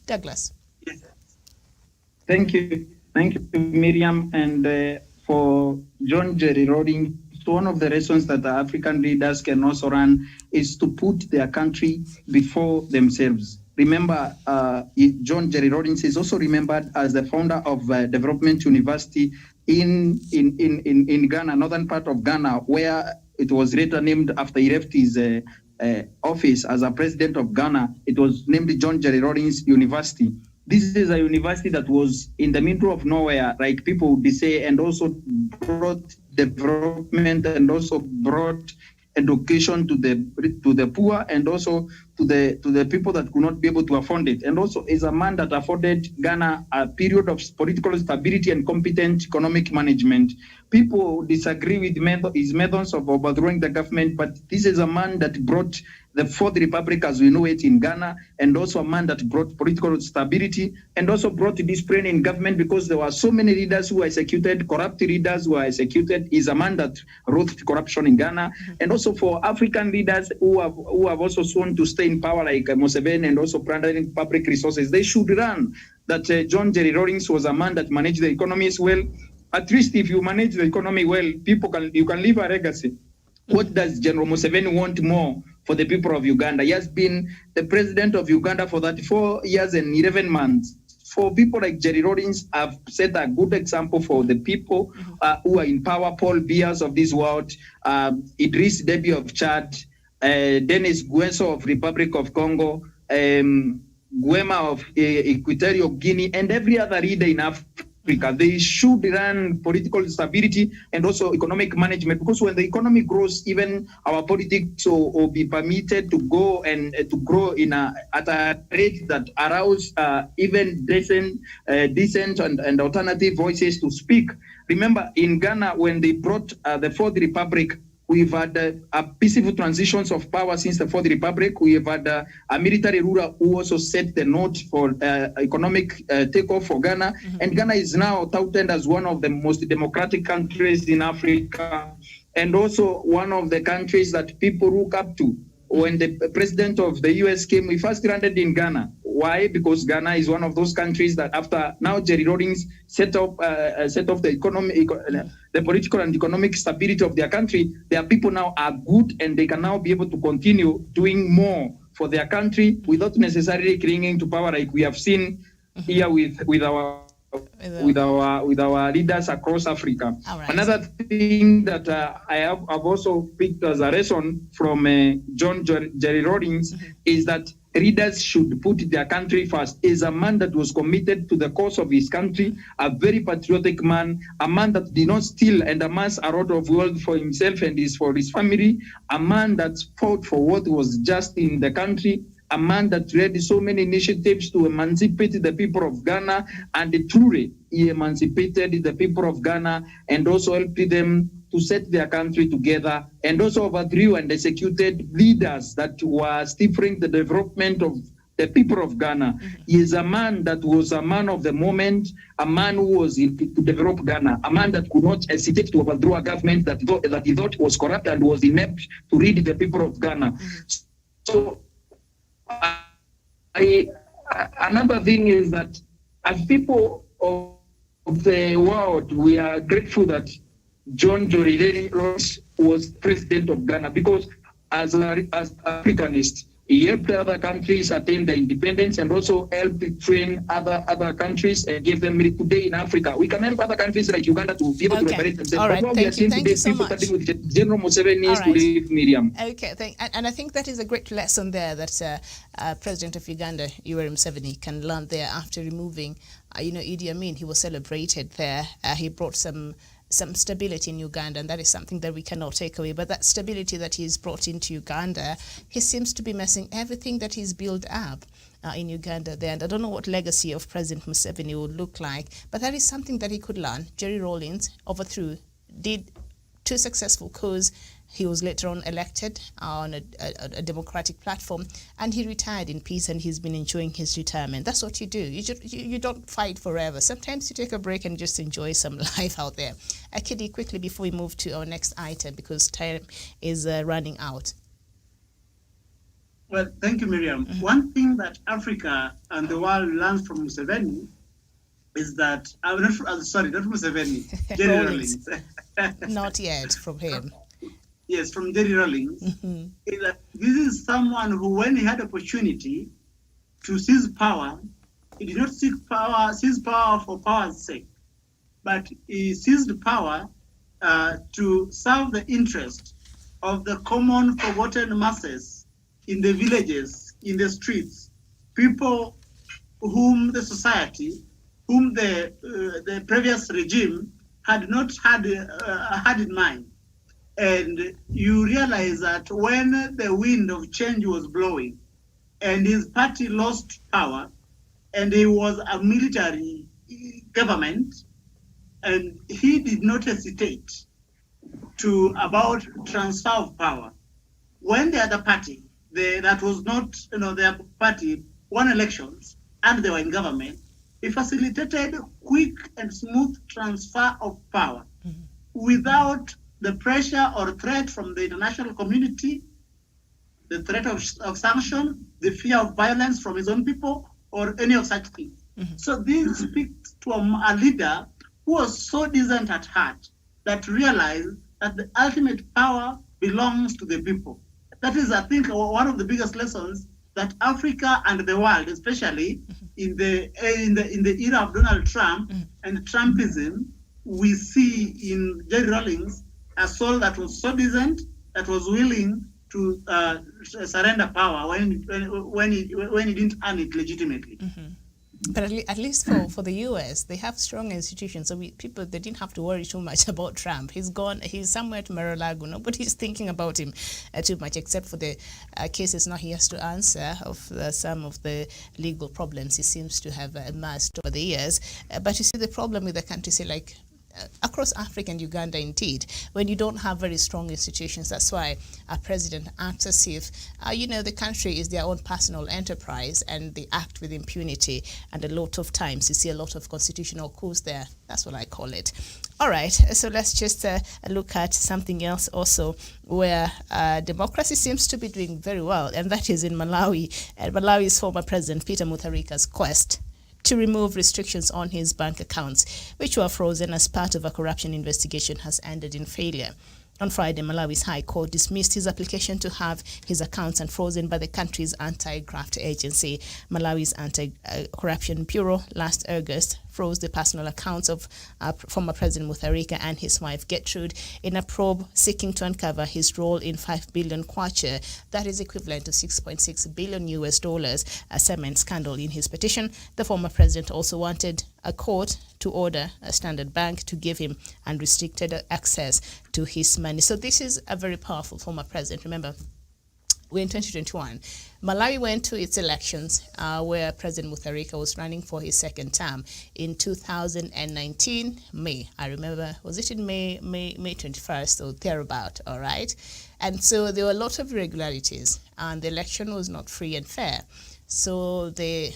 Douglas. Thank you. Thank you, Miriam. And for John Jerry Rawlings, one of the reasons that the African leaders can also run is to put their country before themselves. Remember, John Jerry Rawlings is also remembered as the founder of Development University in Ghana, northern part of Ghana, where it was later named after he left his office as a president of Ghana. It was named John Jerry Rawlings University. This is a university that was in the middle of nowhere, like people would say, and also brought development and also brought education to the poor and also to the people that could not be able to afford it. And also is a man that afforded Ghana a period of political stability and competent economic management. People disagree with his methods of overthrowing the government, but this is a man that brought the Fourth Republic as we know it in Ghana, and also a man that brought political stability and also brought discipline in government, because there were so many leaders who were executed, corrupt leaders who were executed. He's a man that wrote corruption in Ghana. And also for African leaders who have also sworn to stay in power, like Museveni, and also plundering public resources, they should run. That John Jerry Rawlings was a man that managed the economies well. At least if you manage the economy well, you can leave a legacy. What does General Museveni want more for the people of Uganda? He has been the president of Uganda for 34 years and 11 months. For people like Jerry Rawlings, have set a good example for the people who are in power. Paul Biya of this world, Idriss Deby of Chad, Denis Guesso of Republic of Congo, Guema of Equatorial Guinea, and every other leader in Africa. They should run political stability and also economic management, because when the economy grows, even our politics will be permitted to go and to grow at a rate that allows even decent and alternative voices to speak. Remember, in Ghana, when they brought the Fourth Republic, we've had a peaceful transitions of power since the Fourth Republic. We have had a military ruler who also set the note for economic takeoff for Ghana. And Ghana is now touted as one of the most democratic countries in Africa, and also one of the countries that people look up to. When the president of the US came, we first landed in Ghana. Why? Because Ghana is one of those countries that after now Jerry Rawlings set off the political and economic stability of their country, their people now are good and they can now be able to continue doing more for their country without necessarily clinging to power, like we have seen here with our leaders across Africa. Right. Another thing that I've also picked as a lesson from John Jerry Rawlings is that leaders should put their country first. Is a man that was committed to the cause of his country, a very patriotic man, a man that did not steal and amass a lot of wealth for himself and for his family, a man that fought for what was just in the country, a man that led so many initiatives to emancipate the people of Ghana, and truly he emancipated the people of Ghana and also helped them to set their country together, and also overthrew and executed leaders that were stifling the development of the people of Ghana. He is a man that was a man of the moment, a man who was to develop Ghana, a man that could not hesitate to overthrow a government that he thought was corrupt and was inept to lead the people of Ghana. So another thing is that as people of the world, we are grateful that John Jerry Rawlings was president of Ghana, because as Africanist, he helped other countries attain their independence and also helped train other countries and give them today in Africa. We can help other countries like Uganda to be able to liberate themselves. All right, thank you so much. With General Museveni needs to leave, Miriam. Okay, and I think that is a great lesson there that President of Uganda, Yoweri Museveni, can learn there after removing, Idi Amin. He was celebrated there. He brought some stability in Uganda, and that is something that we cannot take away. But that stability that he's brought into Uganda, he seems to be messing everything that he's built up in Uganda there. And I don't know what legacy of President Museveni would look like, but that is something that he could learn. Jerry Rawlings overthrew, did 2 successful coups. He was later on elected on a democratic platform, and he retired in peace, and he's been enjoying his retirement. That's what you do. You don't fight forever. Sometimes you take a break and just enjoy some life out there. Akidi, quickly before we move to our next item, because time is running out. Well, thank you, Miriam. One thing that Africa and the world learns from Museveni, is that, sorry, not Museveni, Jerry Rawlings. Not yet from him. Yes, from Jerry Rawlings. Mm-hmm. Is that this is someone who, when he had opportunity to seize power, he did not seize power for power's sake, but he seized power to serve the interest of the common forgotten masses in the villages, in the streets, people whom the society, whom the previous regime had not had in mind. And you realize that when the wind of change was blowing and his party lost power and he was a military government, and he did not hesitate about transfer of power. When the other party, that was not their party, won elections and they were in government, he facilitated quick and smooth transfer of power without the pressure or threat from the international community, the threat of sanction, the fear of violence from his own people, or any of such things. So this speaks to a leader who was so decent at heart that realized that the ultimate power belongs to the people. That is, I think, one of the biggest lessons that Africa and the world, especially in the era of Donald Trump and Trumpism, we see in Jerry Rawlings a soul that was so decent, that was willing to surrender power when he didn't earn it legitimately. But at least for the US, they have strong institutions, so they didn't have to worry too much about Trump. He's gone. He's somewhere to Mar-a-Lago. Nobody's thinking about him too much, except for the cases now he has to answer of some of the legal problems he seems to have amassed over the years. But you see, the problem with the country, say like across Africa and Uganda, indeed, when you don't have very strong institutions, that's why our president acts as if, the country is their own personal enterprise and they act with impunity. And a lot of times you see a lot of constitutional coups there. That's what I call it. All right, so let's just look at something else also where democracy seems to be doing very well, and that is in Malawi. And Malawi's former president, Peter Mutharika's quest to remove restrictions on his bank accounts, which were frozen as part of a corruption investigation, has ended in failure. On Friday, Malawi's High Court dismissed his application to have his accounts unfrozen by the country's anti-graft agency. Malawi's Anti-Corruption Bureau last August froze the personal accounts of former President Mutharika and his wife Gertrude in a probe seeking to uncover his role in 5 billion kwacha, that is equivalent to $6.6 billion a cement scandal. In his petition, the former president also wanted a court to order a Standard Bank to give him unrestricted access to his money. So this is a very powerful former president. Remember, we're in 2021. Malawi went to its elections where President Mutharika was running for his second term in 2019, May. I remember, was it in May 21st or thereabout, all right? And so there were a lot of irregularities and the election was not free and fair. So the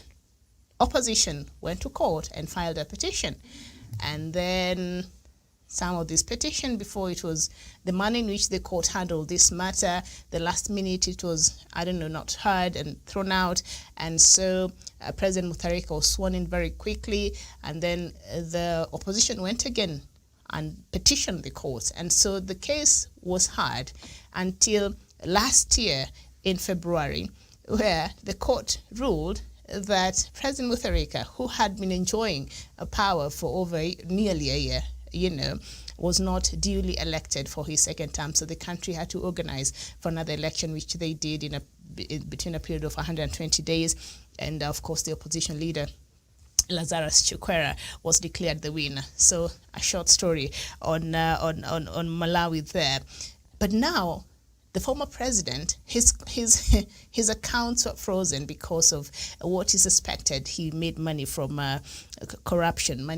opposition went to court and filed a petition. And then some of this petition, before it was the manner in which the court handled this matter, the last minute it was, not heard and thrown out. And so President Mutharika was sworn in very quickly. And then the opposition went again and petitioned the court. And so the case was heard until last year in February, where the court ruled that President Mutharika, who had been enjoying power for over nearly a year, was not duly elected for his second term. So the country had to organize for another election, which they did in between a period of 120 days. And of course, the opposition leader, Lazarus Chakwera, was declared the winner. So a short story on Malawi there. But now, the former president, his accounts were frozen because of what is suspected. He made money from corruption,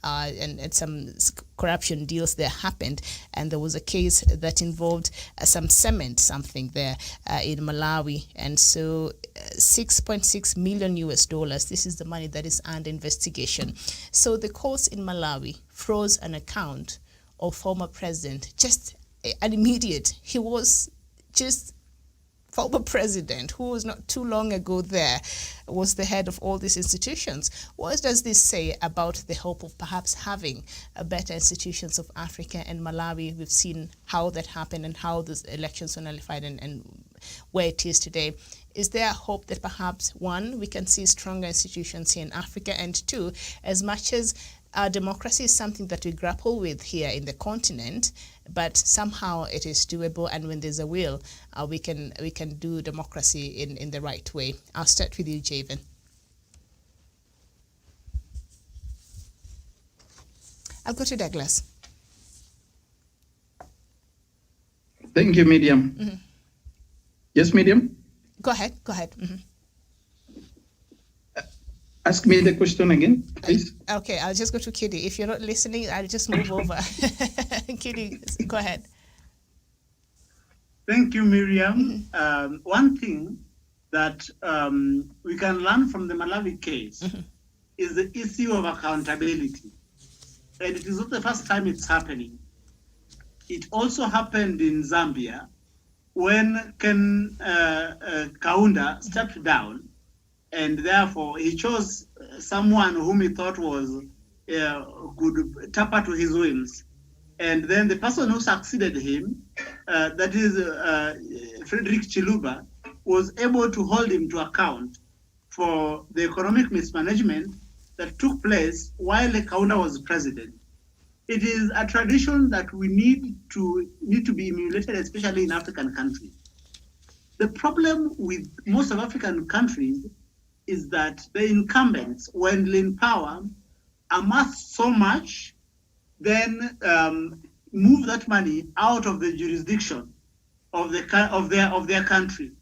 and some corruption deals there happened. And there was a case that involved some cement, something there in Malawi. And so $6.6 million, this is the money that is under investigation. So the courts in Malawi froze an account of former president, just an immediate. He was just former president, who was not too long ago there, was the head of all these institutions. What does this say about the hope of perhaps having a better institutions of Africa and Malawi? We've seen how that happened and how those elections were nullified and where it is today. Is there a hope that perhaps, one, we can see stronger institutions here in Africa, and two, as much as democracy is something that we grapple with here in the continent, but somehow it is doable, and when there's a will, we can do democracy in the right way. I'll start with you, Javen. I'll go to Douglas. Thank you, Miriam. Mm-hmm. Yes, Miriam? Go ahead. Mm-hmm. Ask me the question again, please. Okay, I'll just go to Kidi. If you're not listening, I'll just move over. Kidi, go ahead. Thank you, Miriam. One thing that we can learn from the Malawi case is the issue of accountability. And it is not the first time it's happening. It also happened in Zambia when Ken Kaunda stepped down, and therefore he chose someone whom he thought was could tap to his whims. And then the person who succeeded him, that is Frederick Chiluba, was able to hold him to account for the economic mismanagement that took place while Kaunda was president. It is a tradition that we need to be emulated, especially in African countries. The problem with most of African countries is that the incumbents, when in power, amass so much, then move that money out of the jurisdiction of their country,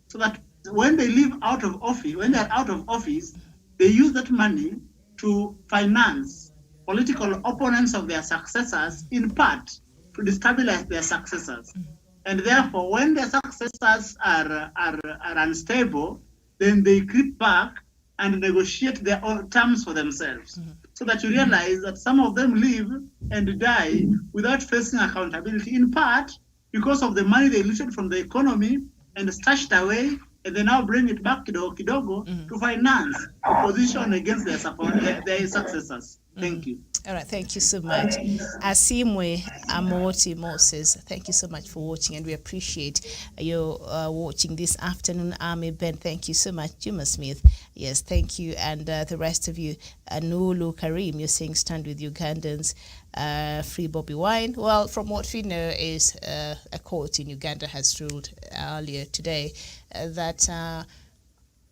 so that when they leave out of office, when they are out of office, they use that money to finance political opponents of their successors, in part to destabilize their successors. And therefore, when their successors are unstable, then they creep back and negotiate their own terms for themselves. So that you realize that some of them live and die without facing accountability, in part because of the money they looted from the economy and stashed away, and they now bring it back kidogo to finance opposition against their successors. Thank you. All right, thank you so much. Asimwe Amoti Moses, thank you so much for watching, and we appreciate you watching this afternoon. Army Ben, thank you so much. Juma Smith, yes, thank you. And the rest of you, Nulu Karim, you're saying stand with Ugandans, free Bobbi Wine. Well, from what we know is a court in Uganda has ruled earlier today that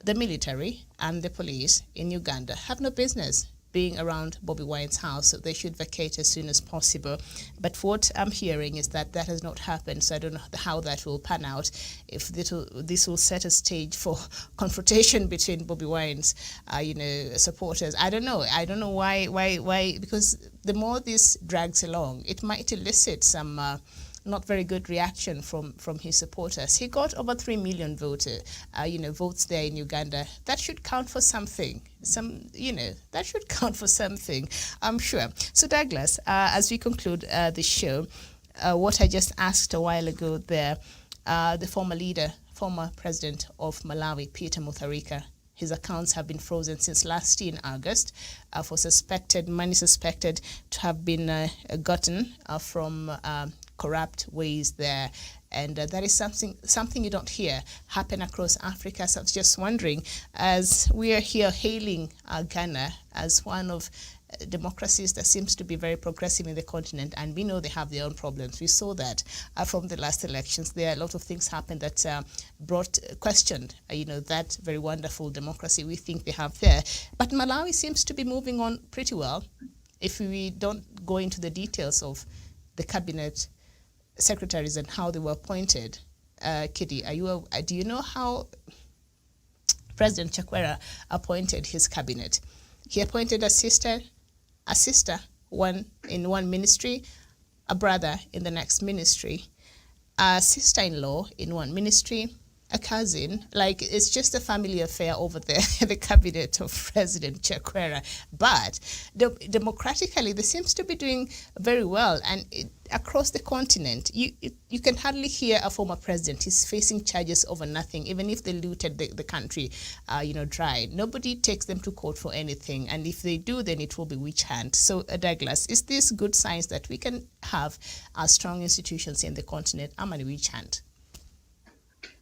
the military and the police in Uganda have no business being around Bobbi Wine's house, so they should vacate as soon as possible. But what I'm hearing is that that has not happened, so I don't know how that will pan out, if this will set a stage for confrontation between Bobbi Wine's supporters. I don't know why, because the more this drags along, it might elicit some not very good reaction from his supporters. He got over 3 million votes there in Uganda. That should count for something. That should count for something, I'm sure. So Douglas, as we conclude the show, what I just asked a while ago there, the former president of Malawi, Peter Mutharika, his accounts have been frozen since last year in August for money suspected to have been gotten from corrupt ways there, and that is something you don't hear happen across Africa. So I was just wondering, as we are here hailing Ghana as one of democracies that seems to be very progressive in the continent, and we know they have their own problems. We saw that from the last elections. There are a lot of things happened that questioned that very wonderful democracy we think they have there. But Malawi seems to be moving on pretty well. If we don't go into the details of the cabinet secretaries and how they were appointed, Kitty, do you know how President Chakwera appointed his cabinet? He appointed a sister, one in one ministry, a brother in the next ministry, a sister-in-law in one ministry, a cousin, like it's just a family affair over there, the cabinet of President Chakwera. But democratically, they seems to be doing very well. And across the continent, you can hardly hear a former president. He's facing charges over nothing, even if they looted the country, dry. Nobody takes them to court for anything. And if they do, then it will be witch hunt. So, Douglas, is this good signs that we can have strong institutions in the continent? I'm a witch hunt.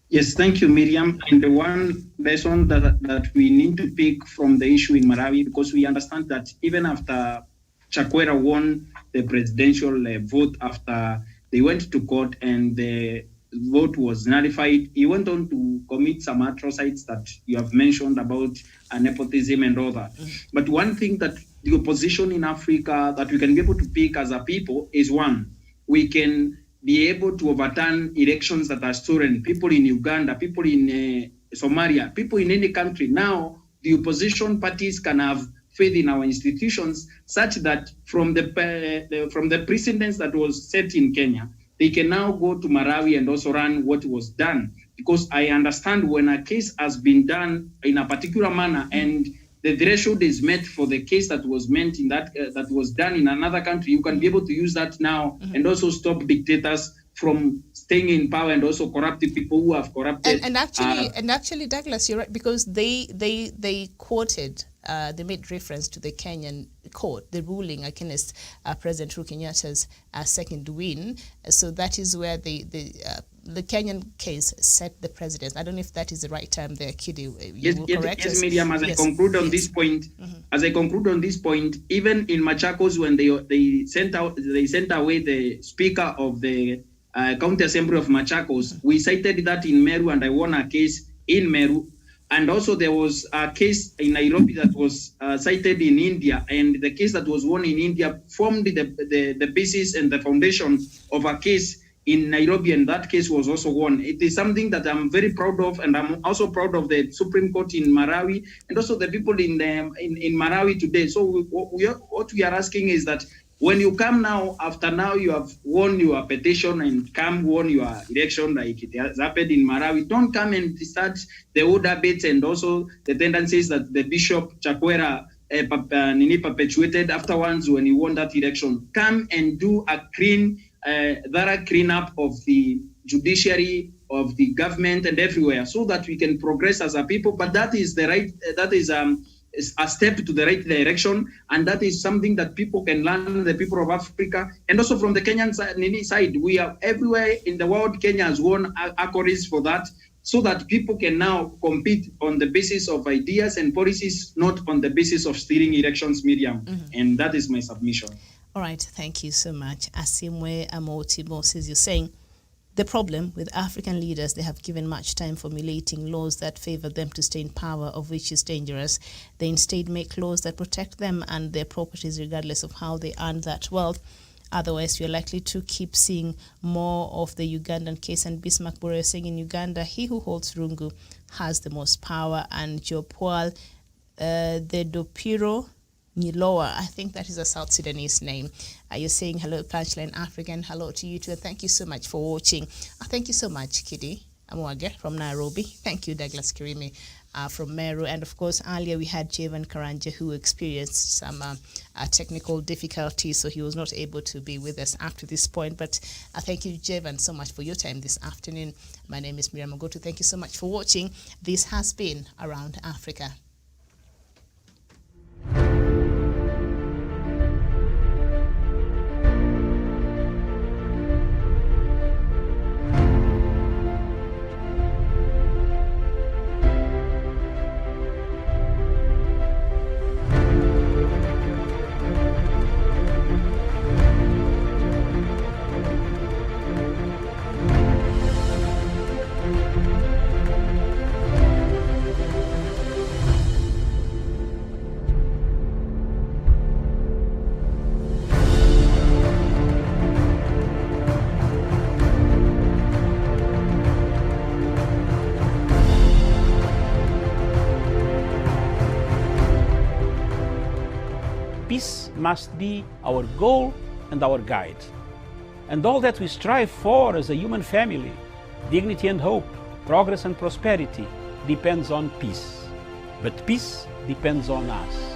Yes, thank you, Miriam. And the one lesson that we need to pick from the issue in Malawi, because we understand that even after Chakwera won the presidential vote, after they went to court and the vote was nullified, he went on to commit some atrocities that you have mentioned about nepotism and all that. But one thing that the opposition in Africa that we can be able to pick as a people is one, we can be able to overturn elections that are stolen. People in Uganda, people in Somalia, people in any country. Now, the opposition parties can have faith in our institutions such that from the precedents that was set in Kenya, they can now go to Malawi and also run what was done. Because I understand when a case has been done in a particular manner and the threshold is met for the case that was meant in that was done in another country, you can be able to use that now and also stop dictators from staying in power and also corrupted people who have corrupted. And actually, Douglas, you're right, because they quoted, they made reference to the Kenyan court, the ruling against President Uhuru Kenyatta's second win. So that is where the Kenyan case set the precedent. I don't know if that is the right term there, Kidi. Yes, Miriam, as I conclude on this point, even in Machakos, when they sent away the speaker of the County Assembly of Machakos, we cited that in Meru, and I won a case in Meru. And also there was a case in Nairobi that was cited in India, and the case that was won in India formed the basis and the foundation of a case in Nairobi, and that case was also won. It is something that I'm very proud of, and I'm also proud of the Supreme Court in Malawi, and also the people in Malawi today. So what we are asking is that when you come now, after now you have won your petition and won your election like it has happened in Malawi, don't come and start the old habits and also the tendencies that the Bishop Chakwera perpetuated afterwards when he won that election. Come and do a thorough cleanup of the judiciary, of the government and everywhere, so that we can progress as a people. But that is a step to the right direction, and that is something that people can learn, the people of Africa, and also from the Kenyan side. We are everywhere in the world. Kenya has won accolades for that, so that people can now compete on the basis of ideas and policies, not on the basis of stealing elections, Miriam. And that is my submission. All right, thank you so much. Asimwe Amoti Moses, you're saying the problem with African leaders, they have given much time formulating laws that favor them to stay in power, of which is dangerous. They instead make laws that protect them and their properties regardless of how they earn that wealth. Otherwise, you're likely to keep seeing more of the Ugandan case. And Bismarck Bora is saying in Uganda, he who holds Rungu has the most power. And Jopwal, the Dopiro Niloa, I think that is a South Sudanese name. You're saying hello, Punchline African. Hello to you too. Thank you so much for watching. Thank you so much, Kidi Amwage from Nairobi. Thank you, Douglas Kirimi from Meru. And of course, earlier we had Javan Karanja, who experienced some technical difficulties, so he was not able to be with us after this point. But thank you, Javan, so much for your time this afternoon. My name is Miriam Ogotu. Thank you so much for watching. This has been Around Africa. Peace must be our goal and our guide. And all that we strive for as a human family, dignity and hope, progress and prosperity depends on peace. But peace depends on us.